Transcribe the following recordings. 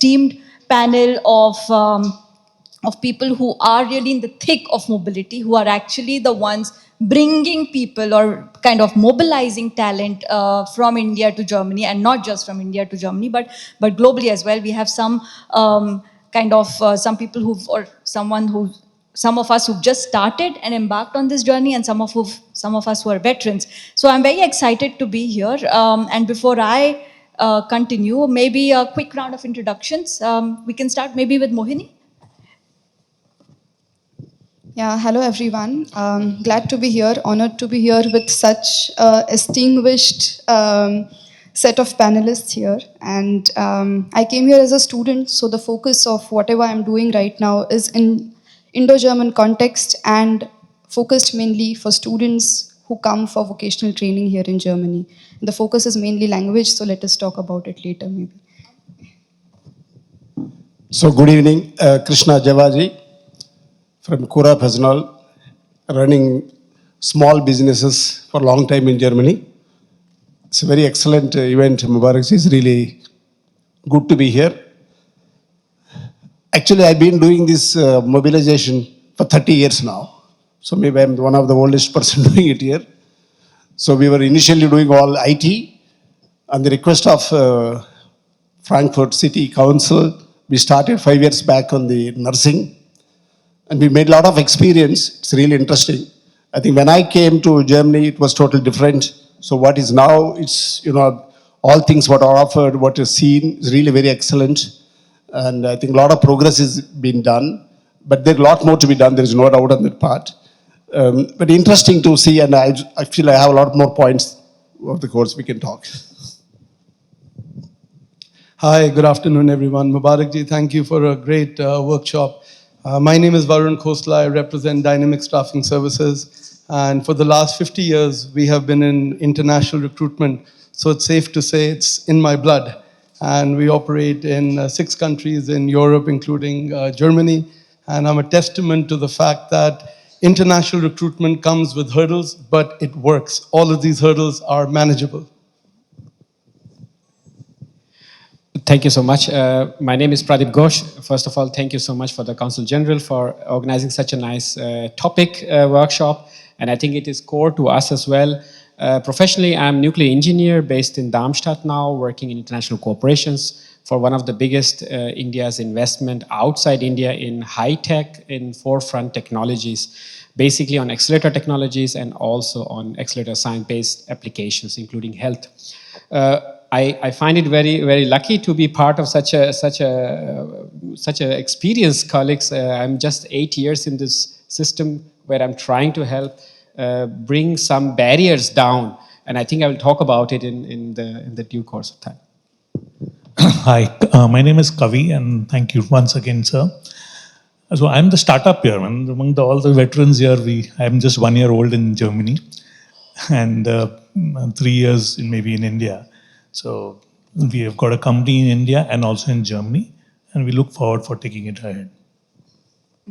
esteemed panel of people who are really in the thick of mobility, who are actually the ones bringing people or kind of mobilizing talent from India to Germany, and not just from India to Germany, but globally as well. We have some some people who've, or someone who, some of us who've just started and embarked on this journey, and some of us who are veterans. So I'm very excited to be here. And before I continue, maybe a quick round of introductions. We can start maybe with Mohini. Yeah, hello everyone. Glad to be here, honored to be here with such distinguished set of panelists here. And I came here as a student, so the focus of whatever I'm doing right now is in Indo-German context and focused mainly for students who come for vocational training here in Germany. And the focus is mainly language, so let us talk about it later maybe. So good evening, Krishna Javaji from CuraPersonal, running small businesses for a long time in Germany. It's a very excellent event, Mubarak. It's really good to be here. Actually, I've been doing this mobilization for 30 years now. So maybe I'm one of the oldest person doing it here. So we were initially doing all IT. On the request of Frankfurt City Council, we started 5 years back on the nursing. And we made a lot of experience. It's really interesting. I think when I came to Germany, it was totally different. So what is now, it's, all things what are offered, what is seen is really very excellent. And I think a lot of progress has been done. But there's a lot more to be done. There's no doubt on that part. But interesting to see, and I feel I have a lot more points of the course we can talk. Hi, good afternoon, everyone. Mubarakji, thank you for a great workshop. My name is Varun Khosla. I represent Dynamic Staffing Services. And for the last 50 years, we have been in international recruitment. So it's safe to say it's in my blood. And we operate in 6 countries in Europe, including Germany. And I'm a testament to the fact that international recruitment comes with hurdles, but it works. All of these hurdles are manageable. Thank you so much. My name is Pradeep Ghosh. First of all, thank you so much for the Council General for organizing such a nice topic workshop. And I think it is core to us as well. Professionally, I'm a nuclear engineer based in Darmstadt now, working in international corporations for one of the biggest India's investment outside India in high-tech, in forefront technologies, basically on accelerator technologies and also on accelerator science-based applications, including health. I find it very, very lucky to be part of such a experienced colleagues. I'm just 8 years in this system where I'm trying to help bring some barriers down, and I think I will talk about it in the due course of time. Hi, my name is Kavi, and thank you once again, sir. So I'm the startup here, and among all the veterans here, I'm just 1 year old in Germany, and 3 years maybe in India. So we have got a company in India and also in Germany, and we look forward for taking it ahead.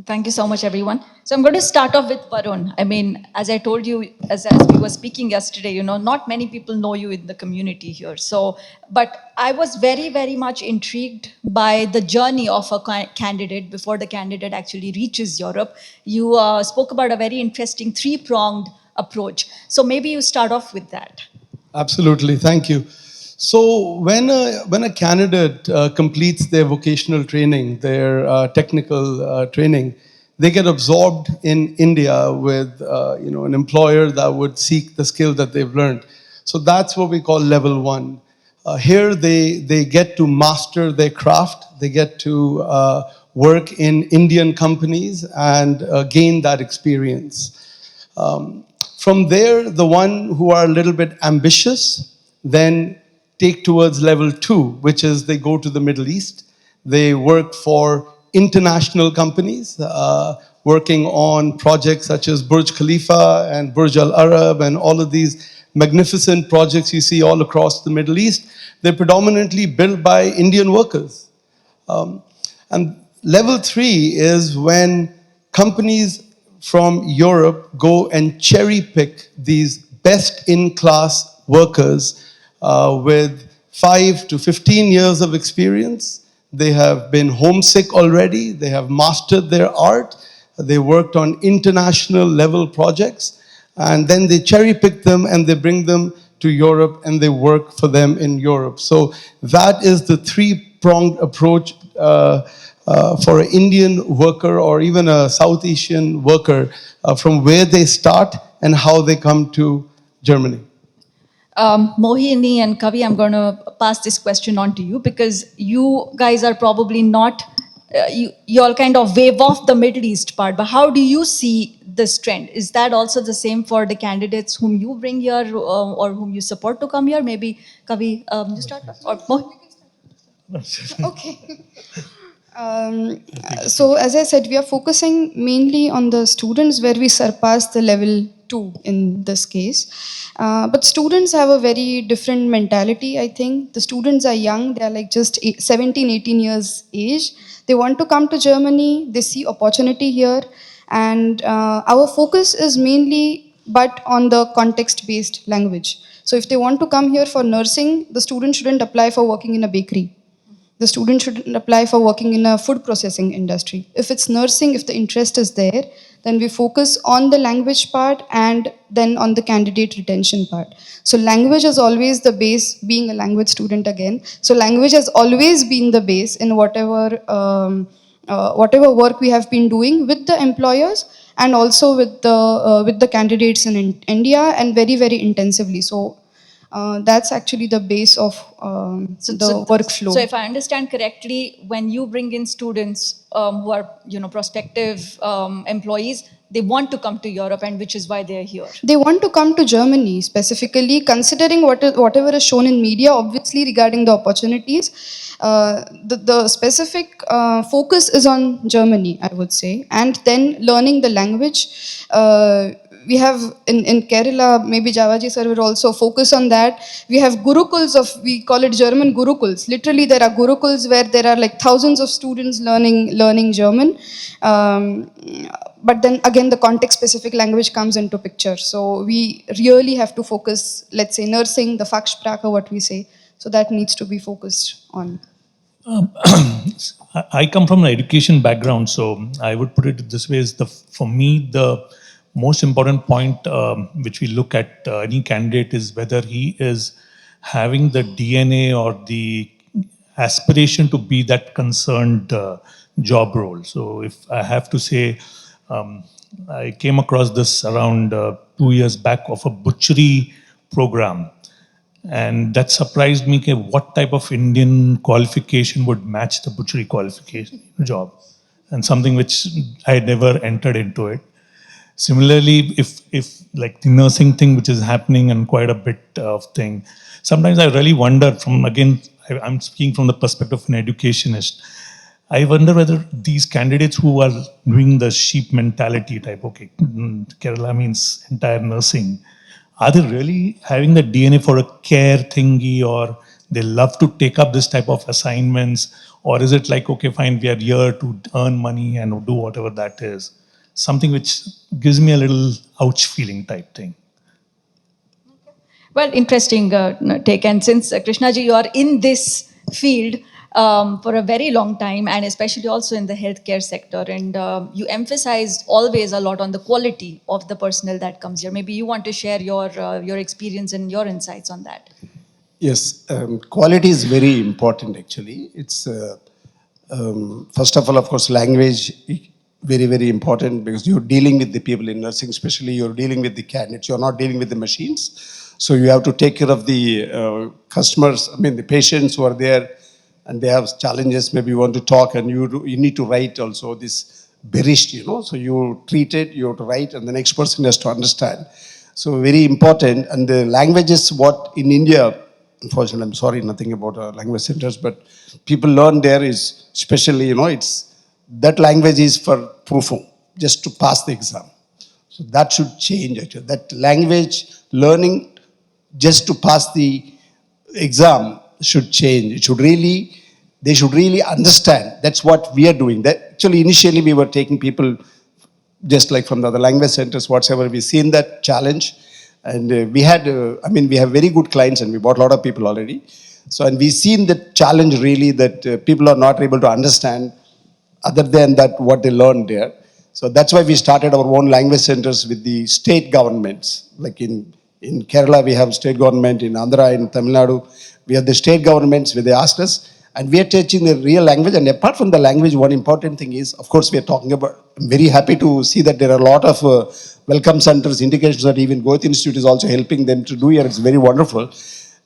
Thank you so much, everyone. So I'm going to start off with Varun. I mean, as I told you, as we were speaking yesterday, not many people know you in the community here. So, but I was very, very much intrigued by the journey of a candidate before the candidate actually reaches Europe. You spoke about a very interesting 3-pronged approach. So maybe you start off with that. Absolutely, thank you. So when a candidate completes their vocational training, their technical training, they get absorbed in India with an employer that would seek the skill that they've learned. So that's what we call level 1. Here they get to master their craft, they get to work in Indian companies and gain that experience. From there, the one who are a little bit ambitious then take towards level 2, which is they go to the Middle East. They work for international companies, working on projects such as Burj Khalifa and Burj Al Arab and all of these magnificent projects you see all across the Middle East. They're predominantly built by Indian workers. And level 3 is when companies from Europe go and cherry pick these best-in-class workers with 5 to 15 years of experience. They have been homesick already. They have mastered their art. They worked on international level projects. And then they cherry pick them and they bring them to Europe and they work for them in Europe. So that is the three-pronged approach for an Indian worker or even a South Asian worker from where they start and how they come to Germany. Mohini and Kavi, I'm going to pass this question on to you because you guys are probably not, you all kind of wave off the Middle East part, but how do you see this trend? Is that also the same for the candidates whom you bring here or whom you support to come here? Maybe Kavi, you start or Mohini? Okay. So as I said, we are focusing mainly on the students where we surpass the level 2 in this case. But students have a very different mentality, I think. The students are young, they are like just 17, 18 years age. They want to come to Germany, they see opportunity here. And our focus is mainly but on the context-based language. So if they want to come here for nursing, the student shouldn't apply for working in a bakery. The student shouldn't apply for working in a food processing industry. If it's nursing, if the interest is there, then we focus on the language part and then on the candidate retention part. So language is always the base, being a language student again. So language has always been the base in whatever work we have been doing with the employers and also with the candidates in India and very, very intensively. So that's actually the base of the workflow. So if I understand correctly, when you bring in students who are, prospective employees, they want to come to Europe, and which is why they are here. They want to come to Germany specifically, considering whatever is shown in media, obviously regarding the opportunities. The specific focus is on Germany, I would say, and then learning the language. We have in Kerala, maybe Javaji sir will also focus on that. We have gurukuls we call it German gurukuls. Literally, there are gurukuls where there are like thousands of students learning German. But then again, the context-specific language comes into picture. So we really have to focus, let's say, nursing, the Fachsprache, what we say. So that needs to be focused on. I come from an education background, so I would put it this way: is for me the most important point which we look at any candidate is whether he is having the DNA or the aspiration to be that concerned job role. So if I have to say, I came across this around 2 years back of a butchery program. And that surprised me, what type of Indian qualification would match the butchery qualification job, and something which I had never entered into it. Similarly, if like the nursing thing which is happening and quite a bit of thing, sometimes I really wonder I'm speaking from the perspective of an educationist. I wonder whether these candidates who are doing the sheep mentality type, Kerala means entire nursing, are they really having the DNA for a care thingy, or they love to take up this type of assignments? Or is it like, okay, fine, we are here to earn money and do whatever that is? Something which gives me a little ouch feeling type thing. Well, interesting take. And since Krishnaji, you are in this field for a very long time, and especially also in the healthcare sector, and you emphasized always a lot on the quality of the personnel that comes here. Maybe you want to share your experience and your insights on that. Yes, quality is very important actually. It's first of all, of course, language, very, very important because you're dealing with the people in nursing, especially you're dealing with the candidates, you're not dealing with the machines. So you have to take care of the customers, the patients who are there and they have challenges, maybe you want to talk and you need to write also this berisht, so you treat it, you have to write and the next person has to understand. So very important, and the language is what in India, unfortunately, I'm sorry, nothing about language centers, but people learn there is especially, it's that language is for proofing, just to pass the exam. So that should change actually. That language learning just to pass the exam should change. They should really understand. That's what we are doing. That actually initially we were taking people just like from the other language centers, whatsoever. We've seen that challenge. And we have very good clients and we bought a lot of people already. So, and we've seen the challenge really that people are not able to understand other than that what they learned there. So that's why we started our own language centers with the state governments. Like in Kerala, we have state government, in Andhra, in Tamil Nadu, we have the state governments where they asked us, and we are teaching the real language. And apart from the language, one important thing is, of course, we are talking about, I'm very happy to see that there are a lot of welcome centers, indications that even Goethe Institute is also helping them to do here. It's very wonderful.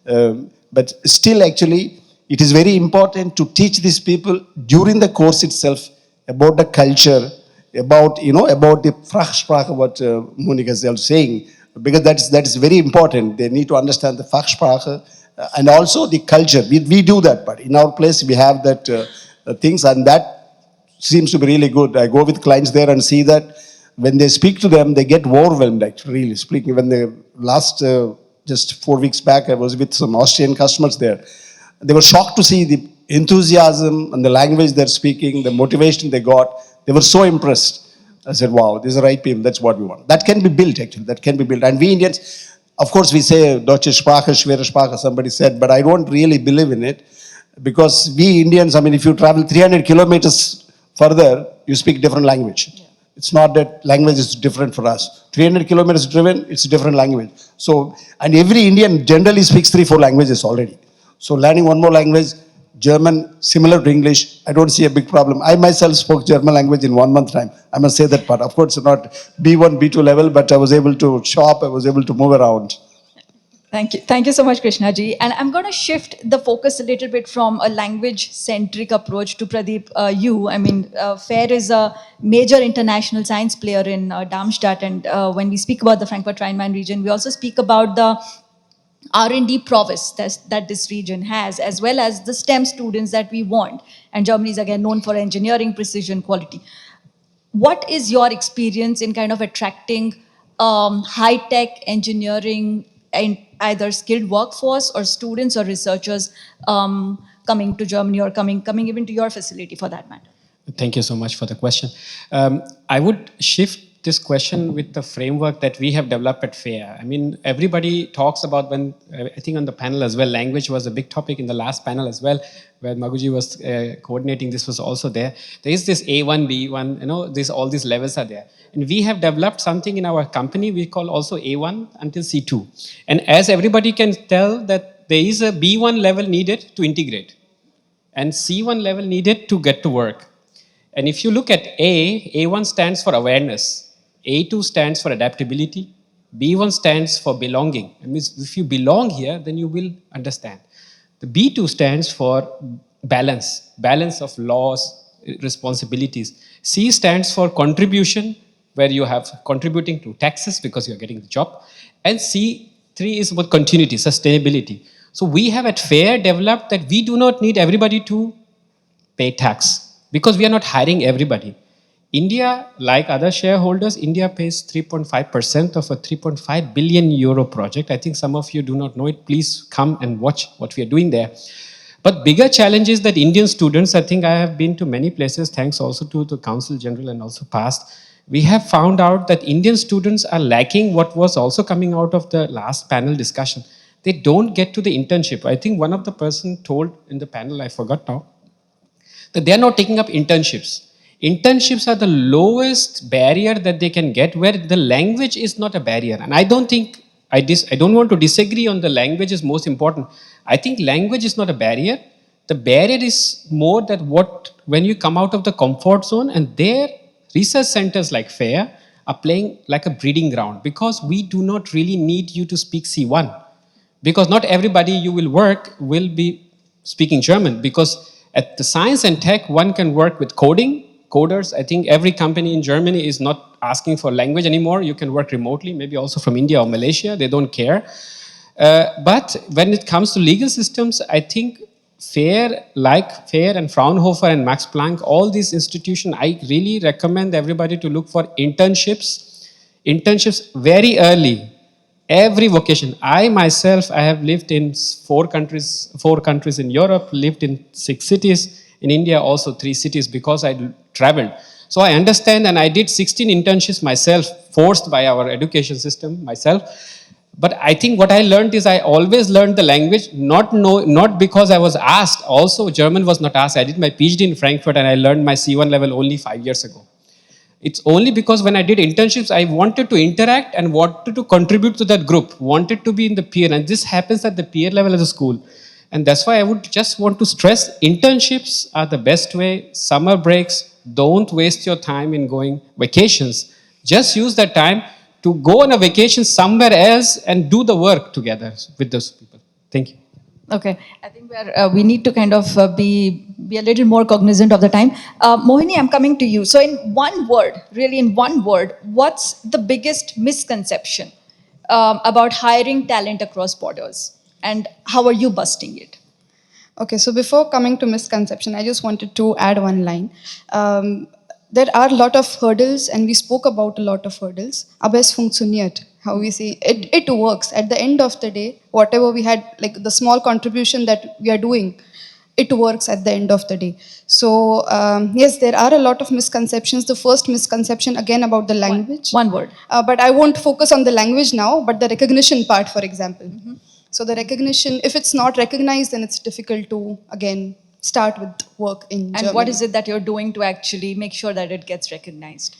But still, actually, it is very important to teach these people during the course itself about the culture, about, about the Fachsprache, what Monica is also saying, because that is very important. They need to understand the Fachsprache and also the culture. We do that, but in our place we have that things, and that seems to be really good. I go with clients there and see that when they speak to them, they get overwhelmed, actually, really speaking. When the last, just 4 weeks back, I was with some Austrian customers there. They were shocked to see the enthusiasm and the language they're speaking, the motivation they got. They were so impressed. I said, wow, these are right people, that's what we want. That can be built, actually, that can be built. And we Indians, of course, we say Deutsche Sprache, Schwere Sprache, somebody said, but I don't really believe in it, because we Indians, I mean, if you travel 300 kilometers further, you speak different language. Yeah. It's not that language is different for us. 300 kilometers driven, it's a different language. So, and every Indian generally speaks 3-4 languages already. So learning one more language, German, similar to English, I don't see a big problem. I myself spoke German language in 1 month time. I must say that part. Of course, not B1, B2 level, but I was able to shop, I was able to move around. Thank you. Thank you so much, Krishnaji. And I'm going to shift the focus a little bit from a language-centric approach to Pradeep, you. I mean, FAIR is a major international science player in Darmstadt. And when we speak about the Frankfurt-Rheinmain region, we also speak about the R&D prowess that this region has, as well as the STEM students that we want. And Germany is again known for engineering, precision, quality. What is your experience in kind of attracting high-tech engineering and either skilled workforce or students or researchers coming to Germany or coming even to your facility for that matter? Thank you so much for the question. I would shift this question with the framework that we have developed at FAIR. I mean, everybody talks about when, I think on the panel as well, language was a big topic in the last panel as well, where Maguji was coordinating, this was also there. There is this A1, B1, all these levels are there. And we have developed something in our company we call also A1 until C2. And as everybody can tell that there is a B1 level needed to integrate and C1 level needed to get to work. And if you look at A1 stands for awareness. A2 stands for adaptability. B1 stands for belonging. It means if you belong here, then you will understand. The B2 stands for balance of laws, responsibilities. C stands for contribution, where you have contributing to taxes because you're getting the job. And C3 is about continuity, sustainability. So we have at FAIR developed that we do not need everybody to pay tax because we are not hiring everybody. India, like other shareholders, India pays 3.5% of a 3.5 billion euro project. I think some of you do not know it. Please come and watch what we are doing there. But bigger challenge is that Indian students, I think I have been to many places, thanks also to the Council General and also past, we have found out that Indian students are lacking what was also coming out of the last panel discussion. They don't get to the internship. I think one of the person told in the panel, I forgot now, that they are not taking up internships. Internships are the lowest barrier that they can get, where the language is not a barrier. And I don't think, I don't want to disagree on the language is most important. I think language is not a barrier. The barrier is more that when you come out of the comfort zone, and there research centers like FAIR are playing like a breeding ground, because we do not really need you to speak C1. Because not everybody you will work will be speaking German, because at the science and tech, one can work with coders. I think every company in Germany is not asking for language anymore. You can work remotely, maybe also from India or Malaysia. They don't care. But when it comes to legal systems, I think FAIR and Fraunhofer and Max Planck, all these institutions, I really recommend everybody to look for internships very early. Every vocation. I myself, I have lived in 4 countries in Europe, lived in 6 cities, in India also 3 cities, because I traveled. So I understand, and I did 16 internships myself, forced by our education system myself. But I think what I learned is I always learned the language, not because I was asked. Also, German was not asked. I did my PhD in Frankfurt and I learned my C1 level only 5 years ago. It's only because when I did internships, I wanted to interact and wanted to contribute to that group, wanted to be in the peer. And this happens at the peer level as a school. And that's why I would just want to stress internships are the best way. Summer breaks, don't waste your time in going vacations. Just use that time to go on a vacation somewhere else and do the work together with those people. Thank you. Okay, I think we need to kind of be a little more cognizant of the time. Mohini, I'm coming to you. So, in one word, really in one word, what's the biggest misconception about hiring talent across borders, and how are you busting it? Okay, so before coming to misconception, I just wanted to add one line. There are a lot of hurdles, and we spoke about a lot of hurdles. Aber es funktioniert, how we say it works. At the end of the day, whatever we had, like the small contribution that we are doing, it works at the end of the day. So yes, there are a lot of misconceptions. The first misconception again about the language. One word. But I won't focus on the language now, but the recognition part, for example. So the recognition, if it's not recognized, then it's difficult to, again, start with work in Germany. And what is it that you're doing to actually make sure that it gets recognized?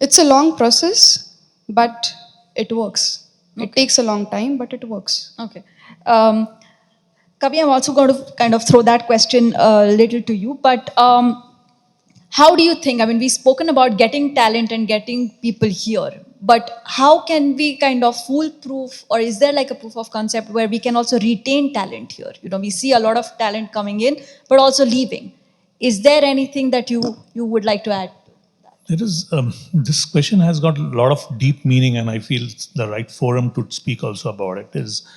It's a long process, but it works. Okay. It takes a long time, but it works. Okay. Kavi, I'm also going to kind of throw that question a little to you, but how do you think, I mean, we've spoken about getting talent and getting people here, but how can we kind of foolproof, or is there like a proof of concept where we can also retain talent here? You know, we see a lot of talent coming in, but also leaving. Is there anything that you would like to add? There is, this question has got a lot of deep meaning, and I feel it's the right forum to speak also about it. Is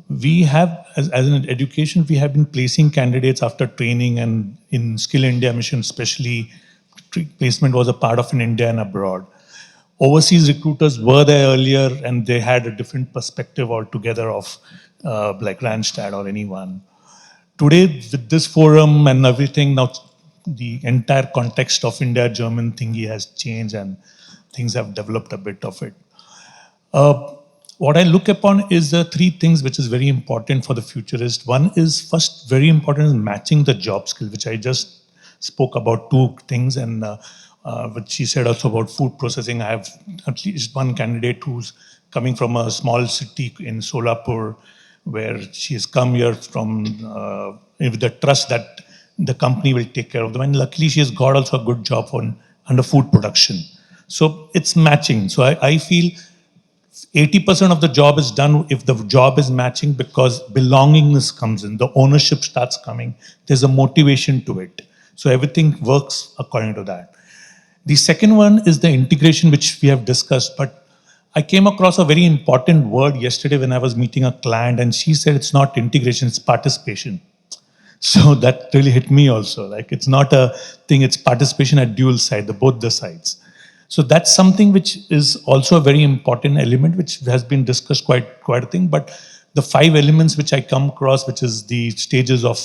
we have, as an education, we have been placing candidates after training, and in Skill India mission especially, placement was a part of in India and abroad. Overseas recruiters were there earlier, and they had a different perspective altogether of like Randstad or anyone. Today, with this forum and everything, now the entire context of India-German thingy has changed, and things have developed a bit of it. What I look upon is the three things which is very important for the futurist. One is, first, very important is matching the job skill, which I just spoke about two things, and which she said also about food processing. I have at least one candidate who's coming from a small city in Solapur, where she has come here from with the trust that the company will take care of them. And luckily, she has got also a good job under food production. So it's matching. So I feel 80% of the job is done if the job is matching, because belongingness comes in, the ownership starts coming, there's a motivation to it. So everything works according to that. The second one is the integration, which we have discussed, but I came across a very important word yesterday when I was meeting a client, and she said it's not integration, it's participation. So that really hit me also. Like, it's not a thing, it's participation at dual side, both the sides. So that's something which is also a very important element, which has been discussed quite a thing. But the 5 elements which I come across, which is the stages of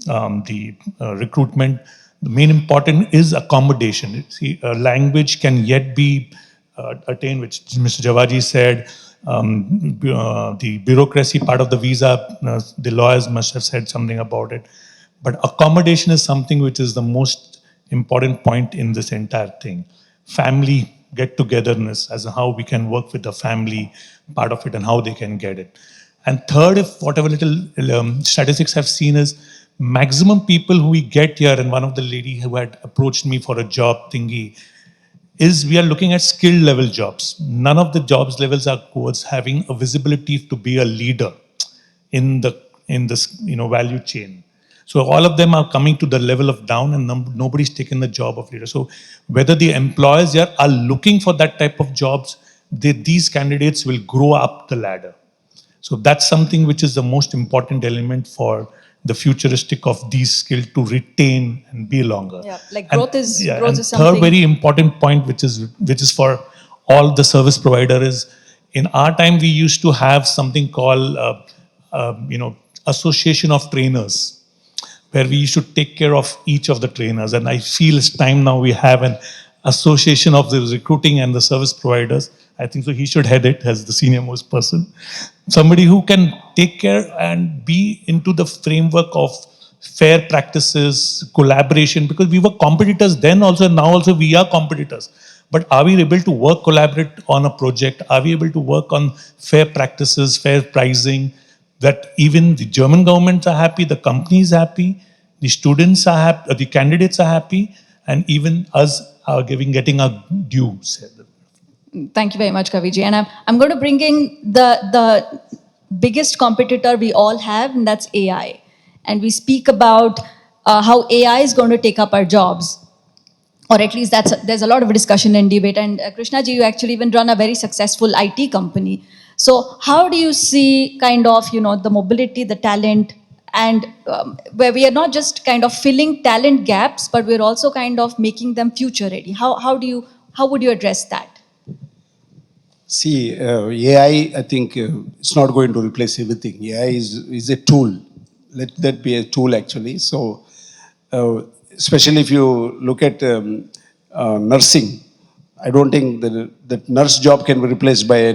the recruitment, the main important is accommodation. See, language can yet be attained, which Mr. Javaji said. The bureaucracy part of the visa, the lawyers must have said something about it. But accommodation is something which is the most important point in this entire thing. Family get-togetherness, as how we can work with the family part of it and how they can get it. And third, if whatever little statistics have seen is maximum people who we get here, and one of the lady who had approached me for a job thingy, is we are looking at skill level jobs. None of the jobs levels are towards having a visibility to be a leader in this value chain. So all of them are coming to the level of down, and nobody's taken the job of leader. So whether the employers here are looking for that type of jobs, these candidates will grow up the ladder. So that's something which is the most important element for the futuristic of these skills to retain and be longer. Yeah, like growth is something. Third very important point, which is for all the service provider, is in our time we used to have something called association of trainers, where we should take care of each of the trainers. And I feel it's time now we have association of the recruiting and the service providers. I think so he should head it as the senior most person. Somebody who can take care and be into the framework of fair practices, collaboration, because we were competitors then also, and now also we are competitors. But are we able to work, collaborate on a project? Are we able to work on fair practices, fair pricing, that even the German governments are happy, the companies happy, the students are happy, the candidates are happy, and even us are getting our dues. Thank you very much, Kaviji. And I'm going to bring in the biggest competitor we all have, and that's AI. And we speak about how AI is going to take up our jobs. Or at least there's a lot of discussion and debate. And Krishna ji, you actually even run a very successful IT company. So how do you see kind of, the mobility, the talent, and where we are not just kind of filling talent gaps, but we're also kind of making them future ready? How would you address that? See, AI, I think it's not going to replace everything. AI is a tool. Let that be a tool actually. So, especially if you look at nursing, I don't think that nurse job can be replaced by a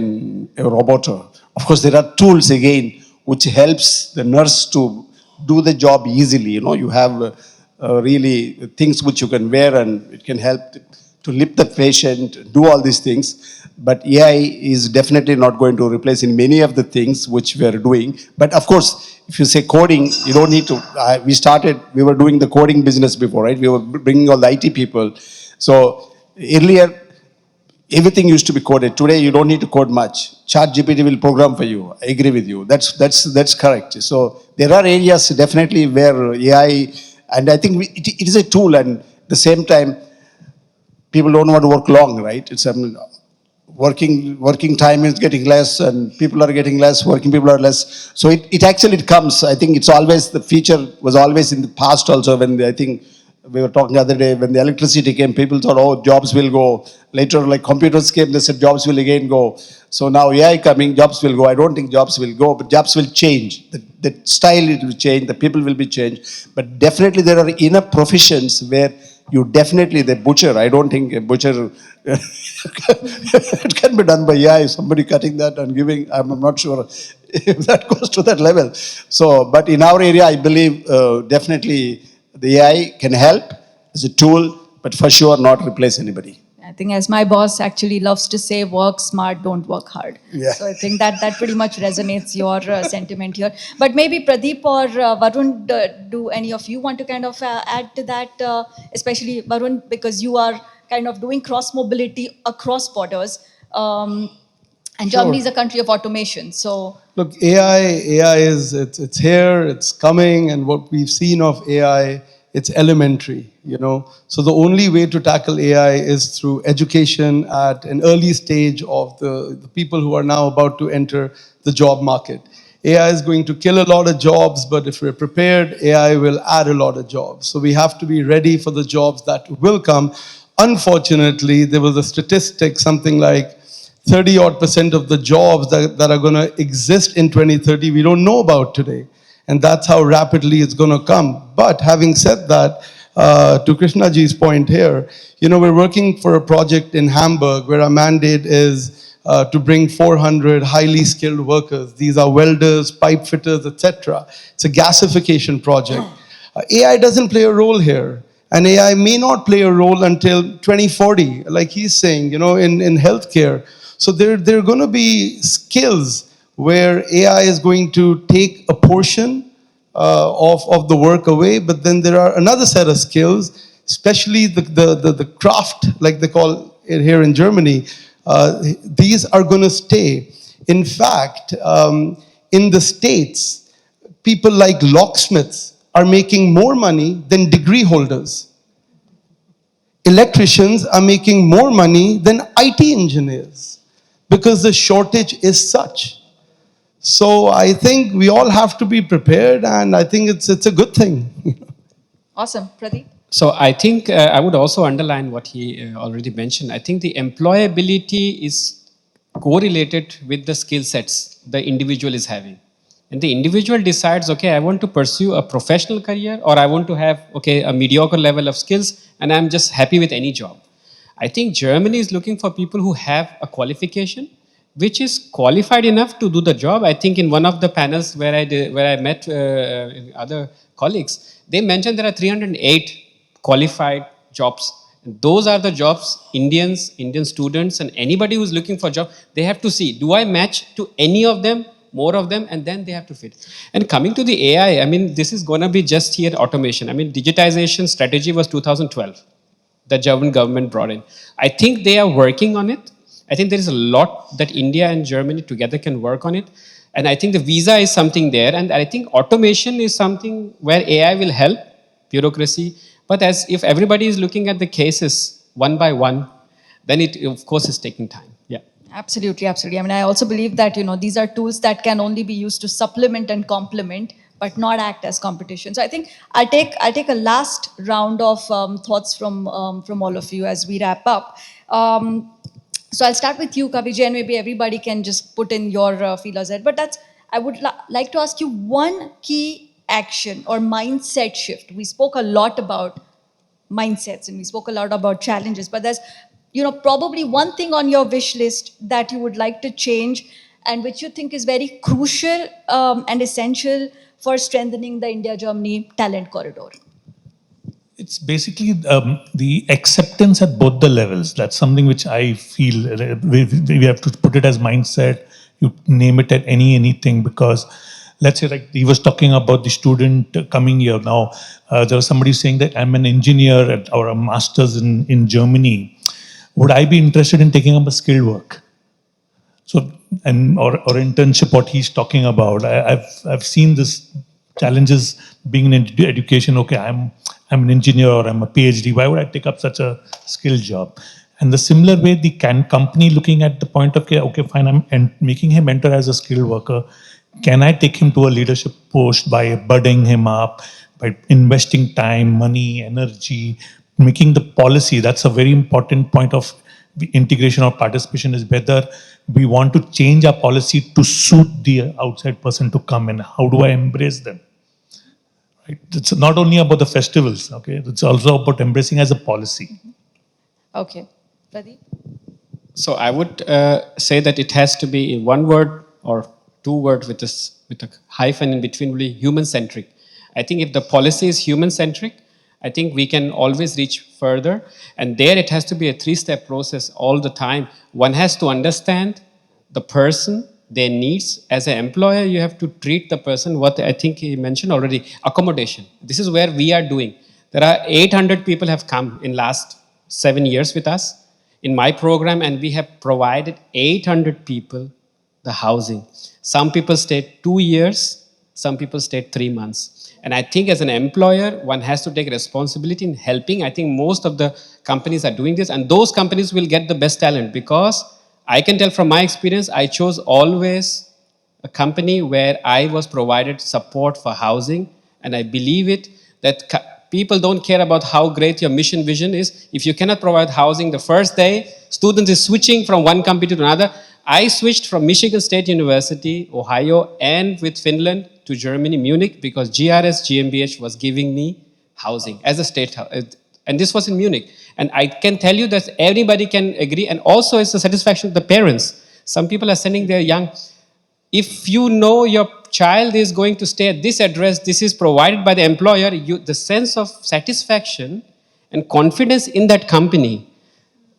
robot. Of course, there are tools again which helps the nurse to do the job easily. You have really things which you can wear and it can help to lift the patient, do all these things. But AI is definitely not going to replace in many of the things which we are doing. But of course, if you say coding, you don't need to. We were doing the coding business before, right? We were bringing all the IT people. So earlier, everything used to be coded. Today, you don't need to code much. ChatGPT will program for you. I agree with you. That's correct. So there are areas definitely where AI, and I think it is a tool, and at the same time, people don't want to work long, right? It's working time is getting less, and people are getting less. Working people are less. So it actually comes. I think it's always the feature was always in the past also. When I think we were talking the other day, when the electricity came, people thought, oh, jobs will go. Later, like computers came, they said jobs will again go. So now AI coming, jobs will go. I don't think jobs will go, but jobs will change. The style it will change. The people will be changed. But definitely there are enough professions where you definitely, the butcher, I don't think a butcher, it can be done by AI, somebody cutting that and giving, I'm not sure if that goes to that level. So, but in our area, I believe definitely the AI can help as a tool, but for sure not replace anybody. I think as my boss actually loves to say, work smart, don't work hard. Yeah. So I think that pretty much resonates your sentiment here. But maybe Pradeep or Varun, do any of you want to kind of add to that, especially Varun, because you are kind of doing cross mobility across borders. And Sure. Germany is a country of automation. So Look, AI is it's here, it's coming, and what we've seen of AI, it's elementary, So the only way to tackle AI is through education at an early stage of the people who are now about to enter the job market. AI is going to kill a lot of jobs, but if we're prepared, AI will add a lot of jobs. So we have to be ready for the jobs that will come. Unfortunately, there was a statistic, something like 30% of the jobs that are going to exist in 2030, we don't know about today. And that's how rapidly it's going to come. But having said that, to Krishnaji's point here, we're working for a project in Hamburg where our mandate is to bring 400 highly skilled workers. These are welders, pipe fitters, etc. It's a gasification project. AI doesn't play a role here. And AI may not play a role until 2040, like he's saying, in healthcare. So there are going to be skills where AI is going to take a portion of the work away, but then there are another set of skills, especially the craft, like they call it here in Germany. These are going to stay. In fact, in the States, people like locksmiths are making more money than degree holders. Electricians are making more money than IT engineers because the shortage is such. So I think we all have to be prepared, and I think it's a good thing. awesome, Pradeep. So I think I would also underline what he already mentioned. I think the employability is correlated with the skill sets the individual is having. And the individual decides, okay, I want to pursue a professional career, or I want to have, okay, a mediocre level of skills, and I'm just happy with any job. I think Germany is looking for people who have a qualification which is qualified enough to do the job. I think in one of the panels where I met other colleagues, they mentioned there are 308 qualified jobs. Those are the jobs Indian students, and anybody who's looking for a job, they have to see, do I match to any of them, more of them, and then they have to fit. And coming to the AI, I mean, this is going to be just here automation. I mean, digitization strategy was 2012. The German government brought in. I think they are working on it. I think there is a lot that India and Germany together can work on it. And I think the visa is something there. And I think automation is something where AI will help bureaucracy. But as if everybody is looking at the cases one by one, then it, of course, is taking time. Yeah. Absolutely, absolutely. I mean, I also believe that, these are tools that can only be used to supplement and complement, but not act as competition. So I think I'll take a last round of thoughts from all of you as we wrap up. So I'll start with you, Kaviji, and maybe everybody can just put in your feelers there. But I would like to ask you one key action or mindset shift. We spoke a lot about mindsets and we spoke a lot about challenges, but there's probably one thing on your wish list that you would like to change and which you think is very crucial and essential for strengthening the India-Germany talent corridor. It's basically the acceptance at both the levels. That's something which I feel we have to put it as mindset. You name it at anything, because let's say, like he was talking about the student coming here. Now there was somebody saying that I'm an engineer or a master's in Germany. Would I be interested in taking up a skilled work? So, or internship, what he's talking about. I've seen this challenges being in education. Okay, I'm an engineer or I'm a PhD. Why would I take up such a skilled job? And the similar way, the company looking at the point of, okay, fine, I'm making him enter as a skilled worker. Can I take him to a leadership post by budding him up, by investing time, money, energy, making the policy? That's a very important point of the integration or participation, is whether we want to change our policy to suit the outside person to come in. How do I embrace them? Right? It's not only about the festivals, okay? It's also about embracing as a policy. Okay. Pradeep? So I would say that it has to be in one word or two words with a hyphen in between, really human-centric. I think if the policy is human-centric, I think we can always reach further. And there it has to be a three-step process all the time. One has to understand the person, their needs. As an employer, you have to treat the person, what I think he mentioned already, accommodation. This is where we are doing. There are 800 people have come in last 7 years with us in my program, and we have provided 800 people the housing. Some people stayed 2 years, some people stayed 3 months. And I think as an employer, one has to take responsibility in helping. I think most of the companies are doing this, and those companies will get the best talent, because I can tell from my experience, I chose always a company where I was provided support for housing, and I believe it, that people don't care about how great your mission vision is. If you cannot provide housing the first day, students is switching from one company to another. I switched from Michigan State University, Ohio, and with Finland to Germany, Munich, because GmbH was giving me housing as a state house. And this was in Munich. And I can tell you that everybody can agree. And also it's the satisfaction of the parents. Some people are sending their young. If you know your child is going to stay at this address, this is provided by the employer, the sense of satisfaction and confidence in that company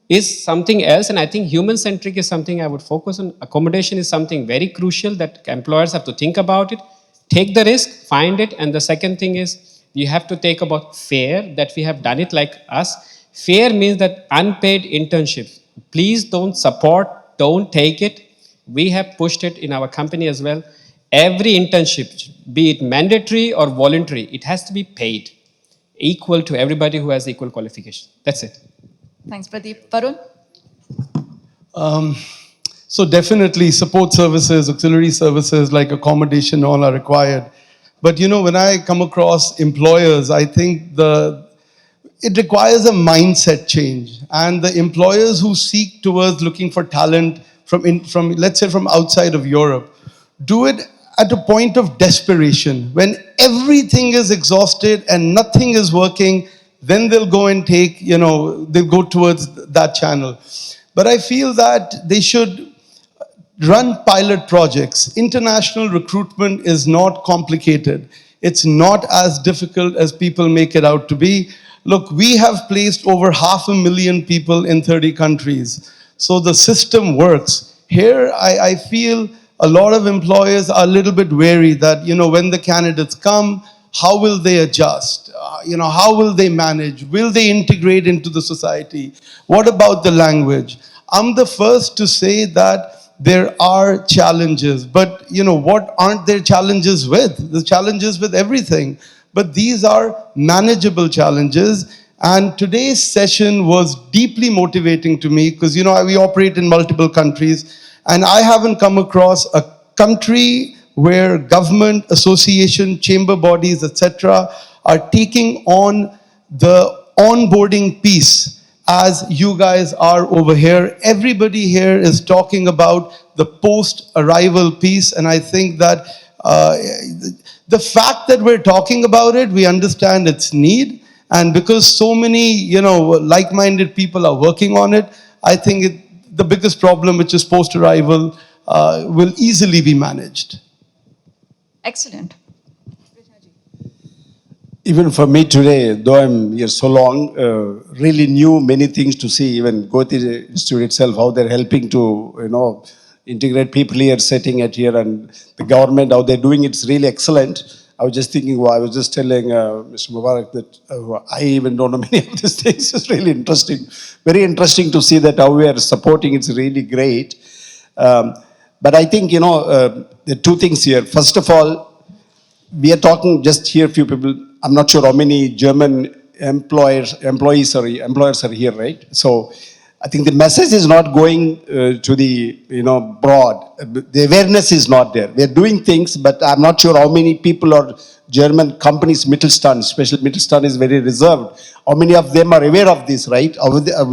is something else. And I think human-centric is something I would focus on. Accommodation is something very crucial that employers have to think about it. Take the risk, find it. And the second thing is you have to take about fair, that we have done it like us. Fair means that unpaid internships. Please don't support, don't take it. We have pushed it in our company as well. Every internship, be it mandatory or voluntary, it has to be paid, equal to everybody who has equal qualification. That's it. Thanks, Pradeep. Varun? So definitely support services, auxiliary services like accommodation, all are required. But when I come across employers, I think it requires a mindset change. And the employers who seek towards looking for talent from let's say from outside of Europe, do it at a point of desperation when everything is exhausted and nothing is working. then they'll go and take, they'll go towards that channel. But I feel that they should run pilot projects. International recruitment is not complicated. It's not as difficult as people make it out to be. Look, we have placed over 500,000 people in 30 countries. So the system works. Here, I feel a lot of employers are a little bit wary that, when the candidates come, how will they adjust? How will they manage? Will they integrate into the society? What about the language? I'm the first to say that there are challenges, but what aren't there challenges with? The challenges with everything. But these are manageable challenges. And today's session was deeply motivating to me because, we operate in multiple countries, and I haven't come across a country where government, association, chamber bodies, etc., are taking on the onboarding piece as you guys are over here. Everybody here is talking about the post-arrival piece, and I think that the fact that we're talking about it, we understand its need, and because so many, like-minded people are working on it, I think the biggest problem, which is post-arrival, will easily be managed. Excellent. Even for me today, though I'm here so long, really knew many things to see, even go to the institute itself, how they're helping to, integrate people here, setting it here, and the government, how they're doing it's really excellent. I was just thinking, I was just telling Mr. Mubarak that I even don't know many of these things. It's really interesting. Very interesting to see that how we are supporting. It's really great. But I think, there are two things here. First of all, we are talking just here, few people. I'm not sure how many German employers are here, right? So I think the message is not going to the, broad. The awareness is not there. They're doing things, but I'm not sure how many people or German companies, Mittelstand, especially Mittelstand is very reserved. How many of them are aware of this, right?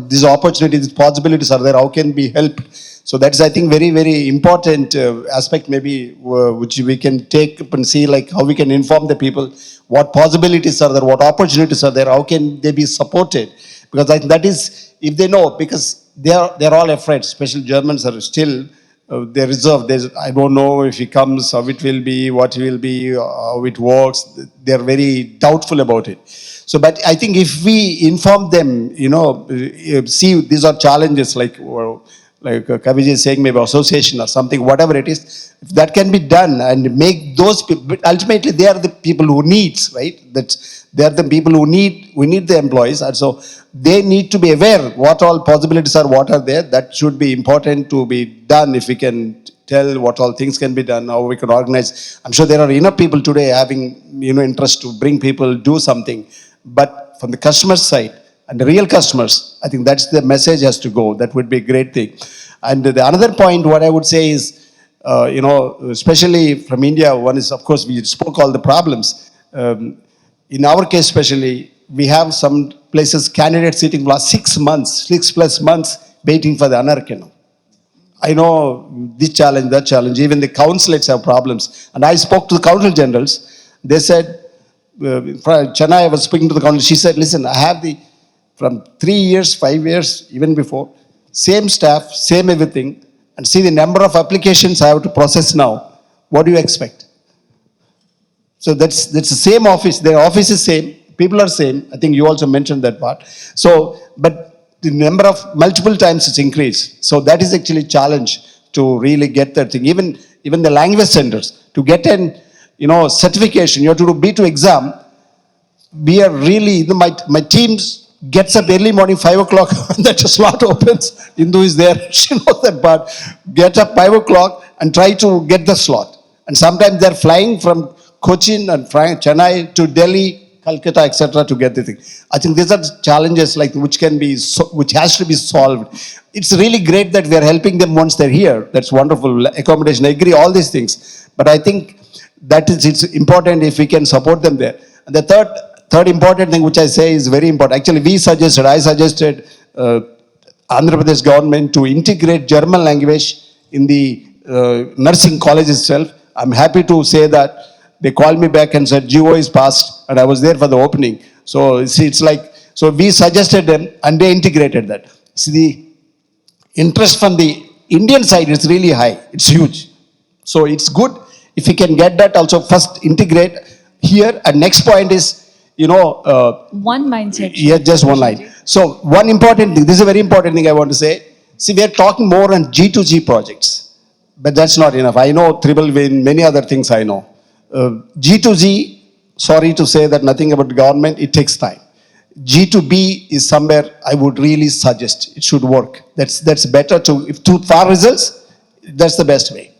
These opportunities, these possibilities are there. How can be helped? So that's, I think, very, very important aspect maybe which we can take up and see like how we can inform the people what possibilities are there, what opportunities are there, how can they be supported? Because I think that is, if they know, because they're all afraid, especially Germans are still, they're reserved. I don't know if he comes, how it will be, what will be, how it works. They're very doubtful about it. So, but I think if we inform them, see these are challenges like Kaviji is saying, maybe association or something, whatever it is, if that can be done and make those people, but ultimately they are the people who needs, right? They are the people who we need the employees, and so they need to be aware what all possibilities are, what are there. That should be important to be done. If we can tell what all things can be done, how we can organize. I'm sure there are enough people today having, interest to bring people, do something. But from the customer side, and the real customers, I think that's the message has to go. That would be a great thing. And the another point, what I would say is, especially from India, one is, of course, we spoke all the problems. In our case, especially, we have some places, candidates sitting for 6 months, 6+ months, waiting for the anarchy. I know this challenge, that challenge, even the consulates have problems. And I spoke to the consul generals. They said, Chennai, I was speaking to the consul, she said, listen, I have from 3 years, 5 years, even before, same staff, same everything, and see the number of applications I have to process now. What do you expect? So that's the same office. Their office is same. People are same. I think you also mentioned that part. So, but the number of multiple times it's increased. So that is actually a challenge to really get that thing. Even the language centers to get an certification. You have to do B2 exam. We are really my teams gets up early morning 5 o'clock when that slot opens. Hindu is there, she knows that part. Get up 5 o'clock and try to get the slot. And sometimes they're flying from Cochin and Chennai to Delhi, Calcutta, etc. to get the thing. I think these are challenges like which has to be solved. It's really great that we are helping them once they're here. That's wonderful. Accommodation, I agree, all these things. But I think that it's important if we can support them there. And the third important thing which I say is very important. Actually, I suggested Andhra Pradesh government to integrate German language in the nursing college itself. I'm happy to say that they called me back and said, GO is passed, and I was there for the opening. So it's like So we suggested them and they integrated that. See, the interest from the Indian side is really high. It's huge. So it's good if we can get that also first integrate here. And next point is, One mindset. yeah, just one line. So one important thing, this is a very important thing I want to say. See, we are talking more on G2G projects, but that's not enough. I know Triple Win, many other things I know. G2G, sorry to say that nothing about government, it takes time. G2B is somewhere I would really suggest it should work. That's better if to far results, that's the best way.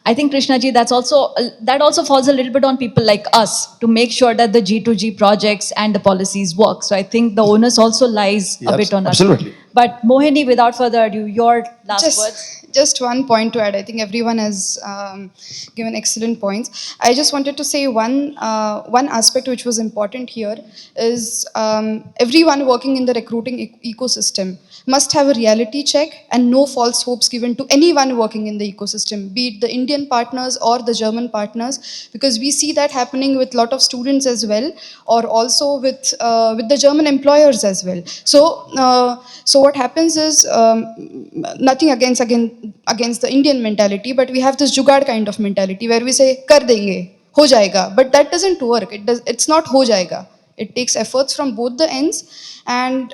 I think Krishna ji, that also falls a little bit on people like us to make sure that the G2G projects and the policies work. So I think the onus also lies a bit on us. Absolutely. But Mohini, without further ado, your last words. Just one point to add. I think everyone has given excellent points. I just wanted to say one aspect which was important here is everyone working in the recruiting ecosystem must have a reality check and no false hopes given to anyone working in the ecosystem, be it the Indian partners or the German partners, because we see that happening with a lot of students as well, or also with the German employers as well. So what happens is nothing against the Indian mentality, but we have this jugaad kind of mentality where we say kar denge, ho jayega, but that doesn't work. It's not ho jayega. It takes efforts from both the ends and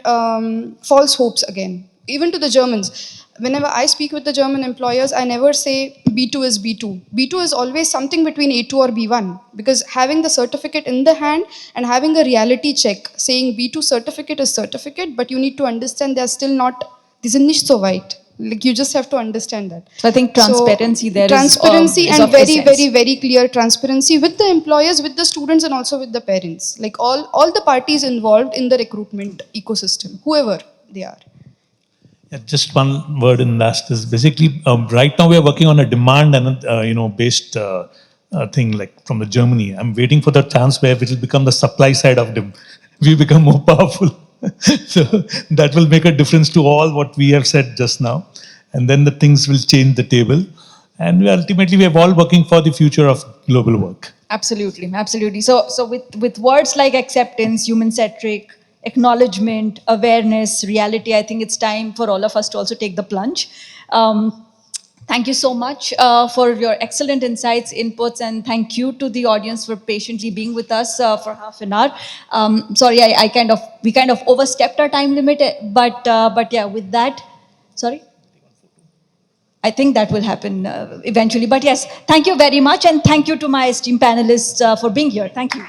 false hopes again. Even to the Germans, whenever I speak with the German employers, I never say B2 is B2. B2 is always something between A2 or B1, because having the certificate in the hand and having a reality check saying B2 certificate is certificate, but you need to understand they're still not, this is nicht so weit. Like, you just have to understand that. So I think transparency there transparency is and of very, essence. very, very clear transparency with the employers, with the students, and also with the parents. Like all the parties involved in the recruitment ecosystem, whoever they are. Yeah, just one word in last is basically right now we are working on a demand and based thing like from the Germany. I'm waiting for the chance where it will become the supply side of them. We become more powerful. So that will make a difference to all what we have said just now, and then the things will change the table. And we are all working for the future of global work. Absolutely, absolutely. So with words like acceptance, human-centric, acknowledgement, awareness, reality, I think it's time for all of us to also take the plunge. Thank you so much for your excellent insights, inputs, and thank you to the audience for patiently being with us for half an hour. Sorry, we kind of overstepped our time limit, but yeah, with that, sorry. I think that will happen eventually. But yes, thank you very much, and thank you to my esteemed panelists for being here. Thank you.